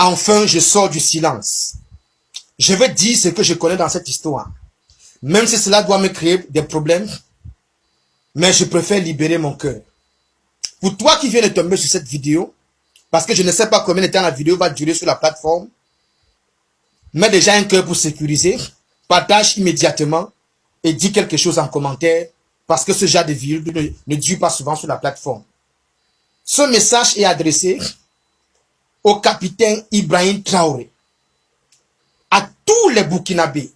Enfin, je sors du silence. Je vais dire ce que je connais dans cette histoire. Même si cela doit me créer des problèmes, mais je préfère libérer mon cœur. Pour toi qui viens de tomber sur cette vidéo, parce que je ne sais pas combien de temps la vidéo va durer sur la plateforme, mets déjà un cœur pour sécuriser, partage immédiatement et dis quelque chose en commentaire, parce que ce genre de vidéo ne dure pas souvent sur la plateforme. Ce message est adressé au capitaine Ibrahim Traoré, à tous les Burkinabés.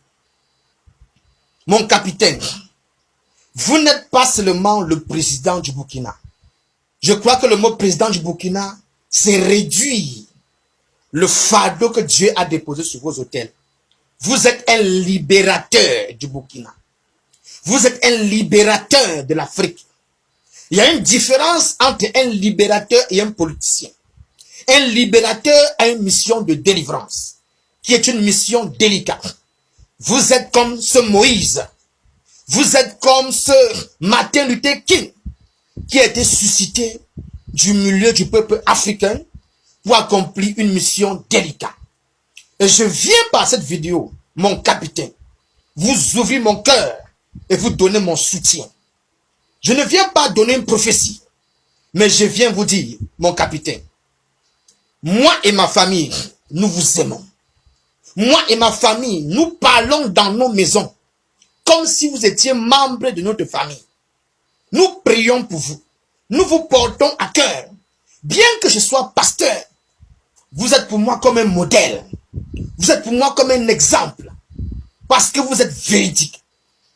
Mon capitaine, vous n'êtes pas seulement le président du Burkina. Je crois que le mot président du Burkina, c'est réduire le fardeau que Dieu a déposé sur vos autels. Vous êtes un libérateur du Burkina. Vous êtes un libérateur de l'Afrique. Il y a une différence entre un libérateur et un politicien. Un libérateur a une mission de délivrance, qui est une mission délicate. Vous êtes comme ce Moïse. Vous êtes comme ce Martin Luther King, qui a été suscité du milieu du peuple africain pour accomplir une mission délicate. Et je viens par cette vidéo, mon capitaine, vous ouvrir mon cœur et vous donner mon soutien. Je ne viens pas donner une prophétie, mais je viens vous dire, mon capitaine, moi et ma famille, nous vous aimons. Moi et ma famille, nous parlons dans nos maisons, comme si vous étiez membre de notre famille. Nous prions pour vous. Nous vous portons à cœur. Bien que je sois pasteur, vous êtes pour moi comme un modèle. Vous êtes pour moi comme un exemple. Parce que vous êtes véridique.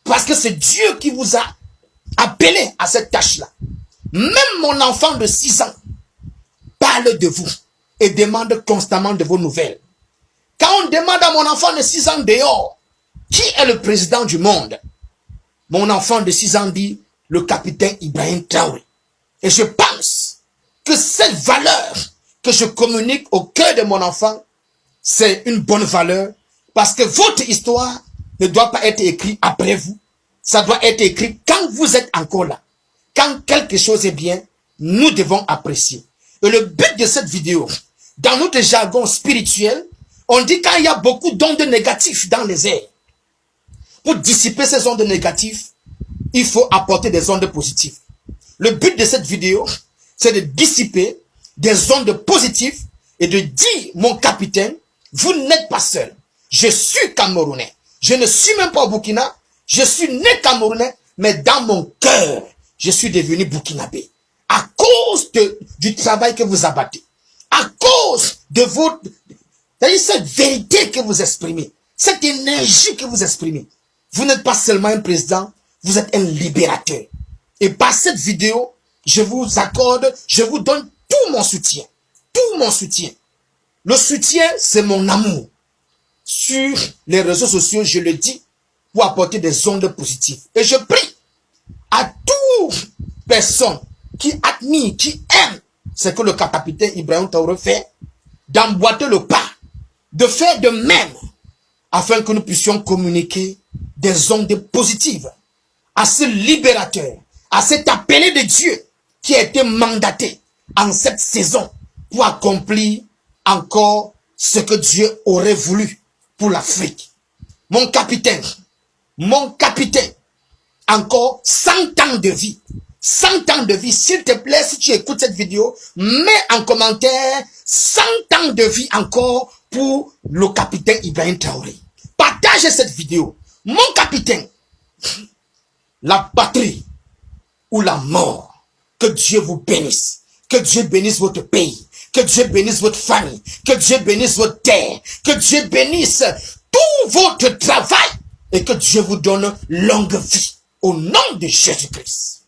Parce que c'est Dieu qui vous a appelé à cette tâche-là. Même mon enfant de 6 ans parle de vous et demande constamment de vos nouvelles. Quand on demande à mon enfant de 6 ans dehors, qui est le président du monde? Mon enfant de 6 ans dit, le capitaine Ibrahim Traoré. Et je pense que cette valeur que je communique au cœur de mon enfant, c'est une bonne valeur, parce que votre histoire ne doit pas être écrite après vous. Ça doit être écrit quand vous êtes encore là. Quand quelque chose est bien, nous devons apprécier. Et le but de cette vidéo, dans notre jargon spirituel, on dit qu'il y a beaucoup d'ondes négatives dans les airs. Pour dissiper ces ondes négatives, il faut apporter des ondes positives. Le but de cette vidéo, c'est de dissiper des ondes positives et de dire, mon capitaine, vous n'êtes pas seul. Je suis Camerounais. Je ne suis même pas au Burkina. Je suis né Camerounais, mais dans mon cœur, je suis devenu Burkinabé. À cause du travail que vous abattez. À cause de votre... C'est-à-dire cette vérité que vous exprimez. Cette énergie que vous exprimez. Vous n'êtes pas seulement un président, vous êtes un libérateur. Et par cette vidéo, je vous accorde, je vous donne tout mon soutien. Tout mon soutien. Le soutien, c'est mon amour. Sur les réseaux sociaux, je le dis, pour apporter des ondes positives. Et je prie à toutes personnes qui admirent, qui aiment ce que le capitaine Ibrahim Traoré fait, d'emboîter le pas, de faire de même, afin que nous puissions communiquer des ondes positives à ce libérateur, à cet appelé de Dieu qui a été mandaté en cette saison pour accomplir encore ce que Dieu aurait voulu pour l'Afrique. Mon capitaine, encore 100 ans de vie. 100 ans de vie, s'il te plaît, si tu écoutes cette vidéo, mets en commentaire 100 ans de vie encore pour le capitaine Ibrahim Traoré. Partagez cette vidéo. Mon capitaine, la patrie ou la mort, que Dieu vous bénisse. Que Dieu bénisse votre pays. Que Dieu bénisse votre famille. Que Dieu bénisse votre terre. Que Dieu bénisse tout votre travail. Et que Dieu vous donne longue vie. Au nom de Jésus-Christ.